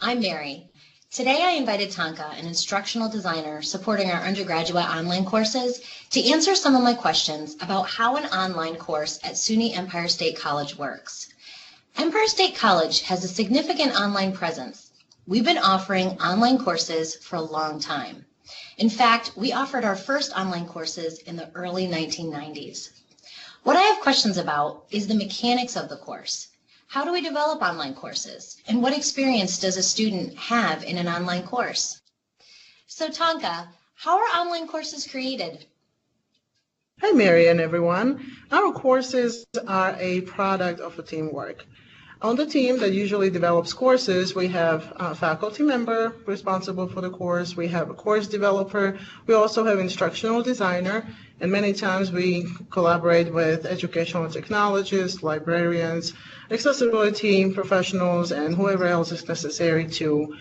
I'm Mary. Today I invited Tonka, an instructional designer supporting our undergraduate online courses, to answer some of my questions about how an online course at SUNY Empire State College works. Empire State College has a significant online presence. We've been offering online courses for a long time. In fact, we offered our first online courses in the early 1990s. What I have questions about is the mechanics of the course. How do we develop online courses? And what experience does a student have in an online course? So Tonka, how are online courses created? Hi, Mary and everyone. Our courses are a product of a teamwork. On the team that usually develops courses, we have a faculty member responsible for the course. We have a course developer. We also have instructional designer. And many times we collaborate with educational technologists, librarians, accessibility professionals, and whoever else is necessary to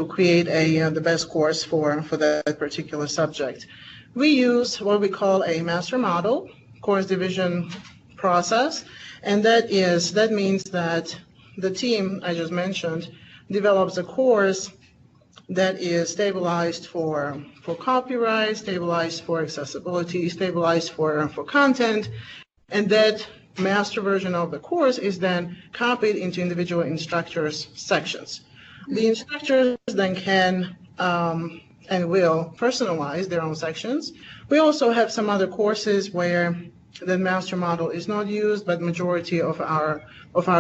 create the best course for that particular subject. We use what we call a master model course division process, and that means that the team I just mentioned develops a course that is stabilized for copyright, stabilized for accessibility, stabilized for content, and that master version of the course is then copied into individual instructors' sections. The instructors then can and will personalize their own sections. We also have some other courses where the master model is not used, but majority of our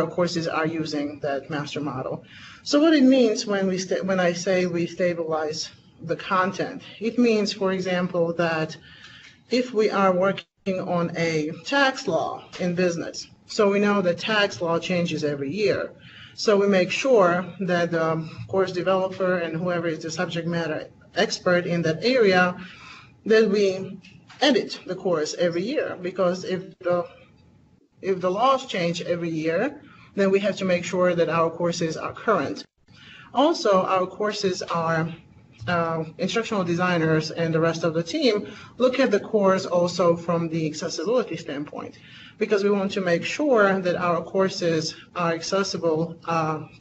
courses are using that master model. So what it means when I say we stabilize the content, it means, for example, that if we are working on a tax law in business, so we know that tax law changes every year. So we make sure that the course developer and whoever is the subject matter expert in that area, that we edit the course every year, because if the laws change every year, then we have to make sure that our courses are current. Also, our courses are instructional designers and the rest of the team look at the course also from the accessibility standpoint, because we want to make sure that our courses are accessible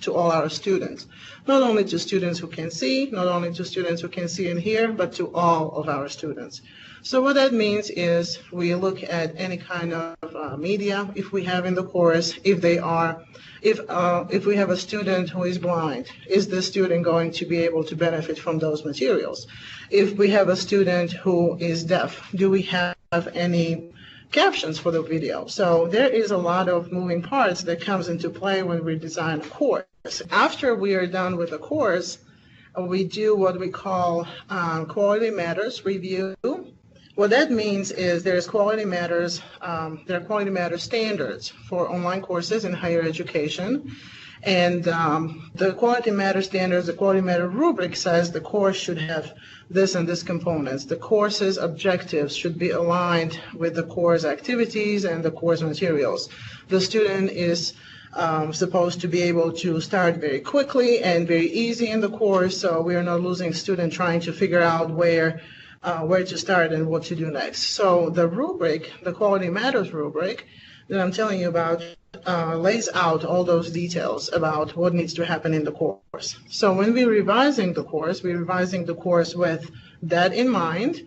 to all our students, not only to students who can see, not only to students who can see and hear, but to all of our students. So what that means is we look at any kind of media if we have in the course, if we have a student who is blind, is the student going to be able to benefit from those materials? If we have a student who is deaf, do we have any captions for the video? So there is a lot of moving parts that comes into play when we design a course. After we are done with the course, we do what we call quality matters review. What that means is there are quality matters standards for online courses in higher education. And the quality matter standards, the quality matter rubric says the course should have this and this components. The course's objectives should be aligned with the course activities and the course materials. The student is supposed to be able to start very quickly and very easy in the course, so we are not losing student trying to figure out where to start and what to do next. So the rubric, the quality matters rubric that I'm telling you about, lays out all those details about what needs to happen in the course. So when we're revising the course with that in mind.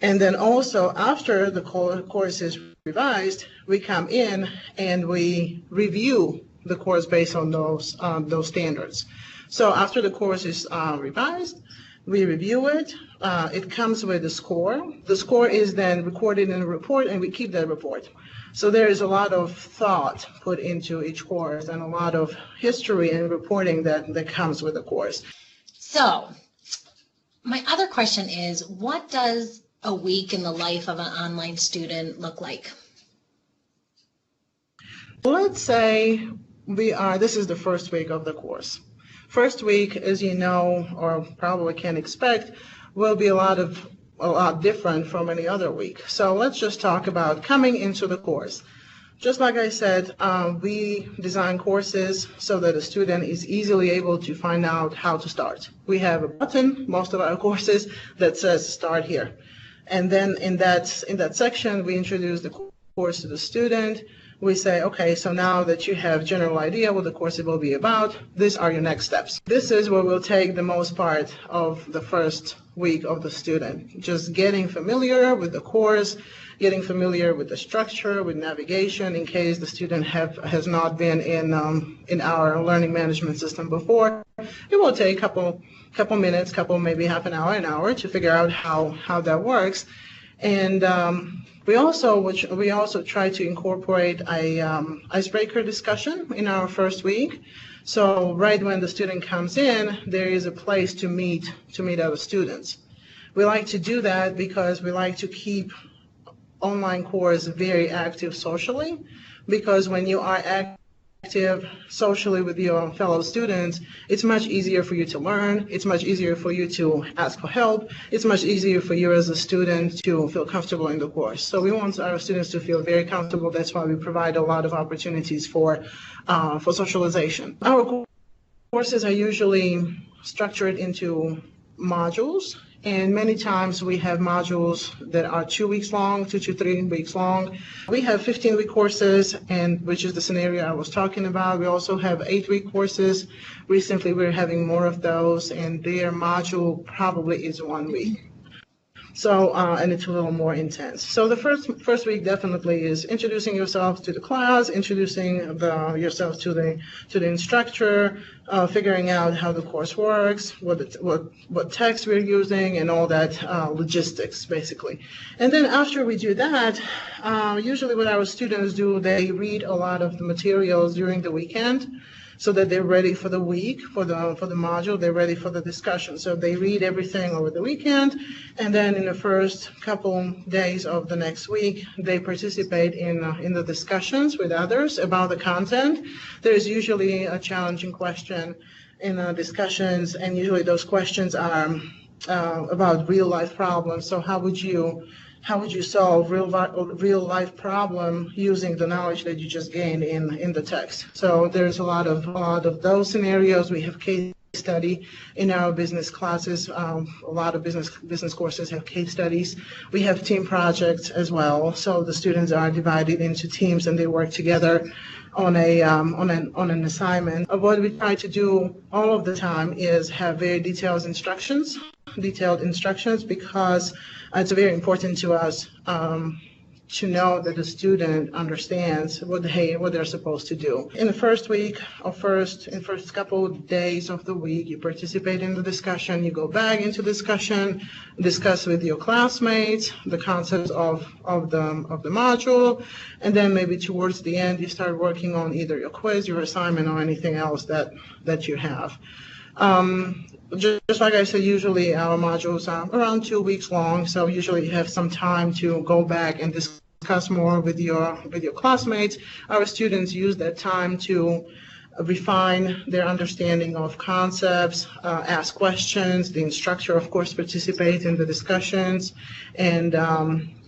And then also after the course is revised, we come in and we review the course based on those standards. So after the course is revised, we review it. It comes with a score. The score is then recorded in a report, and we keep that report. So there is a lot of thought put into each course and a lot of history and reporting that comes with the course. So my other question is, what does a week in the life of an online student look like? Let's say this is the first week of the course. First week, as you know, or probably can expect, will be a lot different from any other week. So let's just talk about coming into the course. Just like I said, we design courses so that a student is easily able to find out how to start. We have a button, most of our courses, that says start here. And then in that section, we introduce the course to the student. we say, okay, so now that you have general idea what the course will be about, these are your next steps. This is where we'll take the most part of the first week of the student, just getting familiar with the course, getting familiar with the structure, with navigation, in case the student has not been in our learning management system before. It will take a couple minutes, maybe half an hour to figure out how that works. And we also try to incorporate a icebreaker discussion in our first week. So right when the student comes in, there is a place to meet other students. We like to do that because we like to keep online course very active socially, because when you are active socially with your fellow students, it's much easier for you to learn, it's much easier for you to ask for help, it's much easier for you as a student to feel comfortable in the course. So we want our students to feel very comfortable. That's why we provide a lot of opportunities for socialization. Our courses are usually structured into modules, and many times we have modules that are 2 weeks long, 2 to 3 weeks long. We have 15-week courses, and which is the scenario I was talking about. We also have 8-week courses. Recently we're having more of those, and their module probably is 1 week. So, and it's a little more intense. So the first week definitely is introducing yourself to the class, introducing yourself to the instructor, figuring out how the course works, what text we're using, and all that logistics basically. And then after we do that, usually what our students do, they read a lot of the materials during the weekend, so that they're ready for the week, for the module, they're ready for the discussion. So they read everything over the weekend, and then in the first couple days of the next week, they participate in the discussions with others about the content. There's usually a challenging question in the discussions, and usually those questions are about real life problems. So how would you solve real life problem using the knowledge that you just gained in the text? So there's a lot of those scenarios. We have case study in our business classes. A lot of business courses have case studies. We have team projects as well. So the students are divided into teams and they work together on an assignment. What we try to do all of the time is have very detailed instructions, because it's very important to us to know that the student understands what they're supposed to do. In the first week or first couple of days of the week, you participate in the discussion, you go back into discussion, discuss with your classmates the concepts of the module, and then maybe towards the end you start working on either your quiz, your assignment, or anything else that you have. Just like I said, usually our modules are around 2 weeks long, so usually you have some time to go back and discuss more with your classmates. Our students use that time to refine their understanding of concepts, ask questions. The instructor, of course, participates in the discussions, and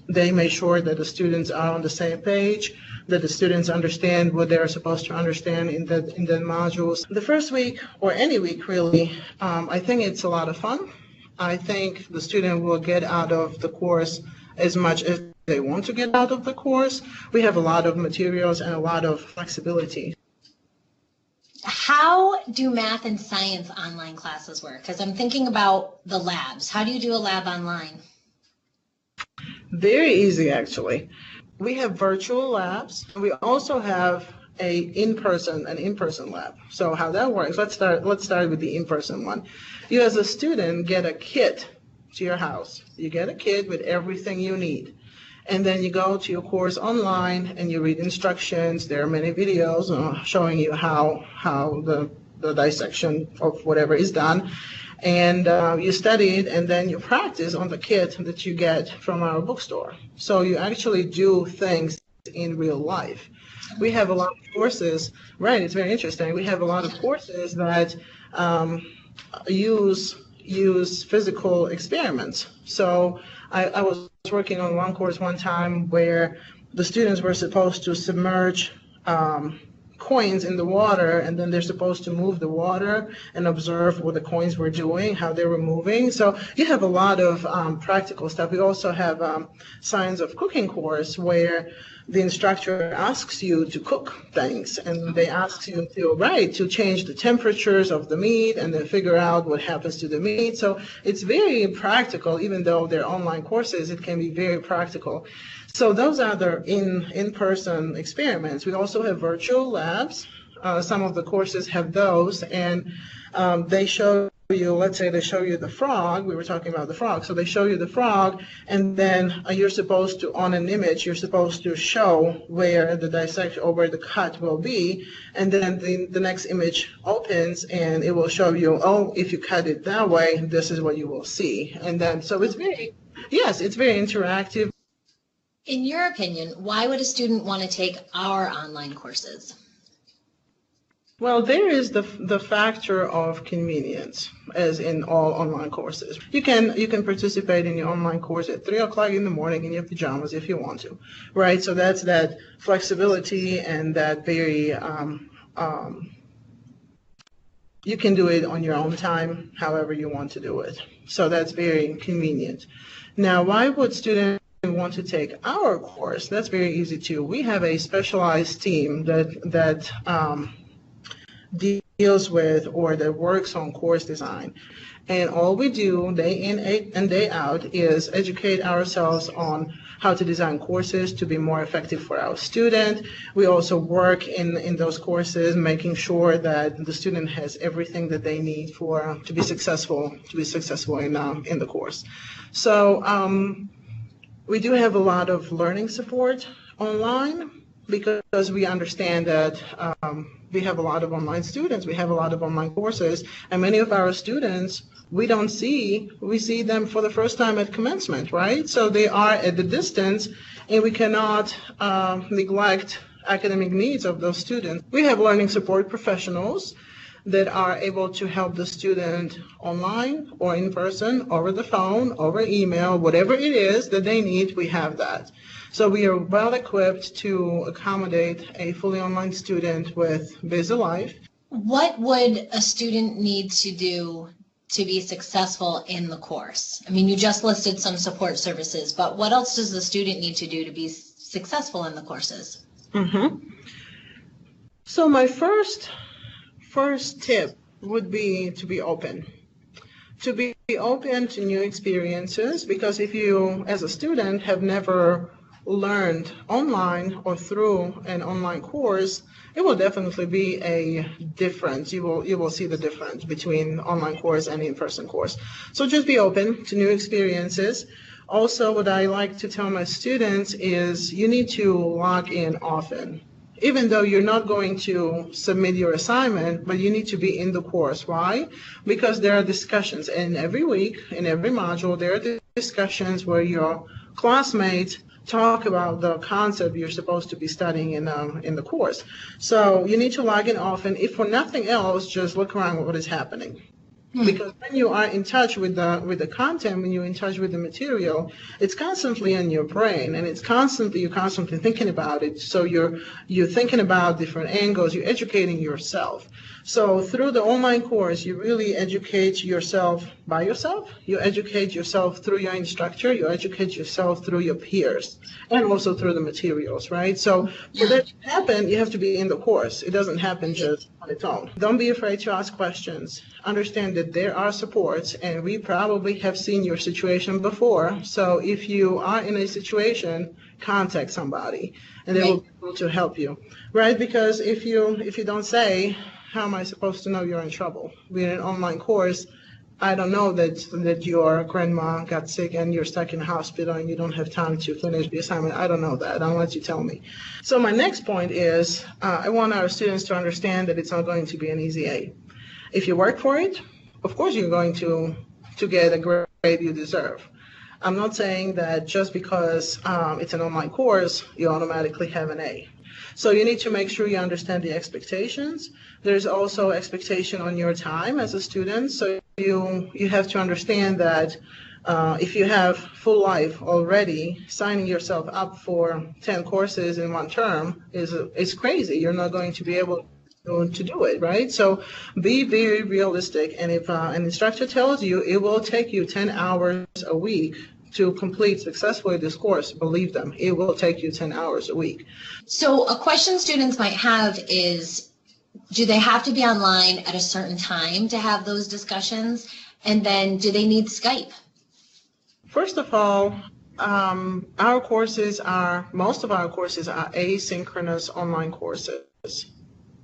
they make sure that the students are on the same page, that the students understand what they're supposed to understand in the modules. The first week, or any week really, I think it's a lot of fun. I think the student will get out of the course as much as they want to get out of the course. We have a lot of materials and a lot of flexibility. How do math and science online classes work? Because I'm thinking about the labs. How do you do a lab online? Very easy, actually. We have virtual labs. We also have an in-person lab. So how that works, let's start with the in-person one. You as a student get a kit to your house. You get a kit with everything you need. And then you go to your course online and you read instructions. There are many videos showing you how the dissection of whatever is done. And you study it, and then you practice on the kit that you get from our bookstore. So you actually do things in real life. We have a lot of courses, right, it's very interesting. We have a lot of courses that use physical experiments. So I was working on one course one time where the students were supposed to submerge coins in the water, and then they're supposed to move the water and observe what the coins were doing, how they were moving. So you have a lot of practical stuff. We also have science of cooking course where the instructor asks you to cook things, and they ask you to change the temperatures of the meat and then figure out what happens to the meat. So it's very practical. Even though they're online courses, it can be very practical. So those are the in-person experiments. We also have virtual labs. Some of the courses have those, and they show you, let's say they show you the frog. We were talking about the frog. So they show you the frog, and then you're supposed to, on an image, you're supposed to show where the dissection or where the cut will be, and then the next image opens, and it will show you, oh, if you cut it that way, this is what you will see. And then, so it's very, yes, it's very interactive. In your opinion, why would a student want to take our online courses? Well, there is the factor of convenience, as in all online courses. You can participate in your online course at 3 o'clock in the morning in your pajamas if you want to, right? So that's that flexibility and that very, you can do it on your own time, however you want to do it. So that's very convenient. Now, why would students want to take our course? That's very easy too. We have a specialized team that deals with or that works on course design. And all we do day in and day out is educate ourselves on how to design courses to be more effective for our student. We also work in those courses, making sure that the student has everything that they need to be successful in the course. So we do have a lot of learning support online, because we understand that we have a lot of online students, we have a lot of online courses, and many of our students we see them for the first time at commencement, right? So they are at the distance, and we cannot neglect academic needs of those students. We have learning support professionals that are able to help the student online or in person, over the phone, over email, whatever it is that they need, we have that. So we are well equipped to accommodate a fully online student with busy life. What would a student need to do to be successful in the course? I mean, you just listed some support services, but what else does the student need to do to be successful in the courses? Mm-hmm. So my first tip would be to be open. To be open to new experiences, because if you, as a student, have never learned online or through an online course, it will definitely be a difference. You will see the difference between online course and in-person course. So just be open to new experiences. Also, what I like to tell my students is you need to log in often. Even though you're not going to submit your assignment, but you need to be in the course. Why? Because there are discussions, and every week, in every module, there are discussions where your classmates talk about the concept you're supposed to be studying in the course. So you need to log in often. If for nothing else, just look around what is happening. Because when you are in touch with the content, when you're in touch with the material, it's constantly in your brain, and you're constantly thinking about it. So you're thinking about different angles. You're educating yourself. So through the online course, you really educate yourself by yourself. You educate yourself through your instructor. You educate yourself through your peers, and also through the materials, right? So for that to happen, you have to be in the course. It doesn't happen just on its own. Don't be afraid to ask questions. Understand that there are supports, and we probably have seen your situation before. So if you are in a situation, contact somebody, and they will be able to help you, right? Because if you don't say, how am I supposed to know you're in trouble? We're in an online course. I don't know that your grandma got sick and you're stuck in a hospital and you don't have time to finish the assignment. I don't know that unless you tell me. So my next point is I want our students to understand that it's not going to be an easy A. If you work for it, of course you're going to get a grade you deserve. I'm not saying that just because it's an online course, you automatically have an A. So you need to make sure you understand the expectations. There's also expectation on your time as a student. So you have to understand that if you have full life already, signing yourself up for 10 courses in one term is crazy. You're not going to be able to do it, right? So be very realistic. And if an instructor tells you it will take you 10 hours a week to complete successfully this course, believe them, it will take you 10 hours a week. So a question students might have is, do they have to be online at a certain time to have those discussions? And then do they need Skype? First of all, our courses most of our courses are asynchronous online courses,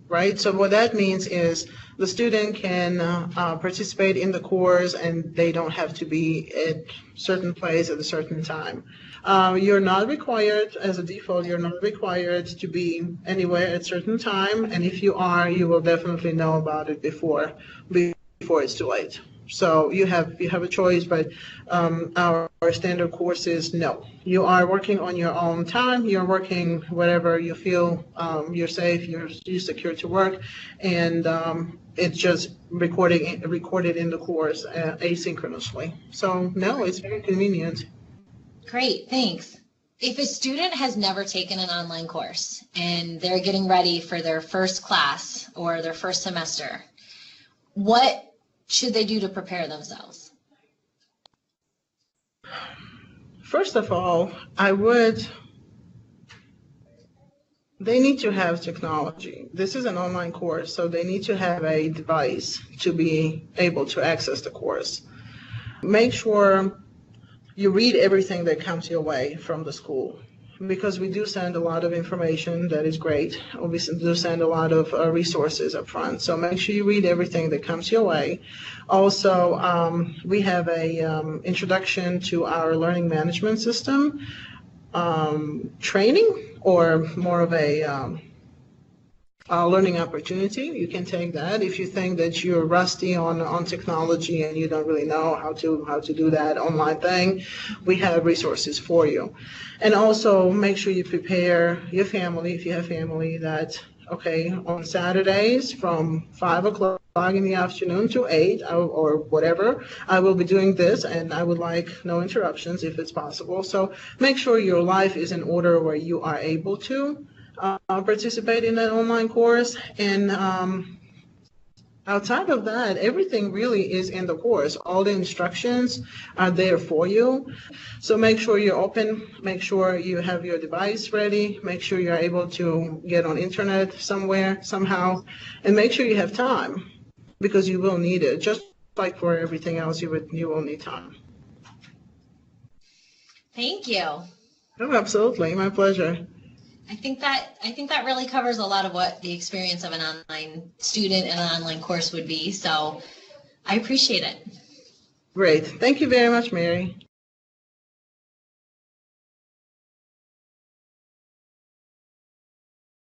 right? So what that means is the student can participate in the course and they don't have to be at certain place at a certain time. You're not required, as a default, you're not required to be anywhere at a certain time, and if you are, you will definitely know about it before it's too late. So you have a choice, but our standard courses, no. You are working on your own time. You're working whatever you feel you're safe, you're secure to work, and it's just recorded in the course asynchronously. So no, it's very convenient. Great, thanks. If a student has never taken an online course and they're getting ready for their first class or their first semester, what should they do to prepare themselves? First of all, they need to have technology. This is an online course, so they need to have a device to be able to access the course. Make sure you read everything that comes your way from the school, because we do send a lot of information that is great. We do send a lot of resources up front, so make sure you read everything that comes your way. Also, we have a introduction to our learning management system training, or more of a learning opportunity. You can take that. If you think that you're rusty on technology and you don't really know how to do that online thing, we have resources for you. And also make sure you prepare your family, if you have family, that, okay, on Saturdays from 5 o'clock in the afternoon to 8 or whatever, I will be doing this, and I would like no interruptions if it's possible. So make sure your life is in order where you are able to participate in an online course. And outside of that, everything really is in the course. All the instructions are there for you. So make sure you're open, make sure you have your device ready, make sure you're able to get on internet somewhere, somehow, and make sure you have time, because you will need it. Just like for everything else, you will need time. Thank you. Oh, absolutely, my pleasure. I think that really covers a lot of what the experience of an online student and an online course would be. So I appreciate it. Great. Thank you very much, Mary.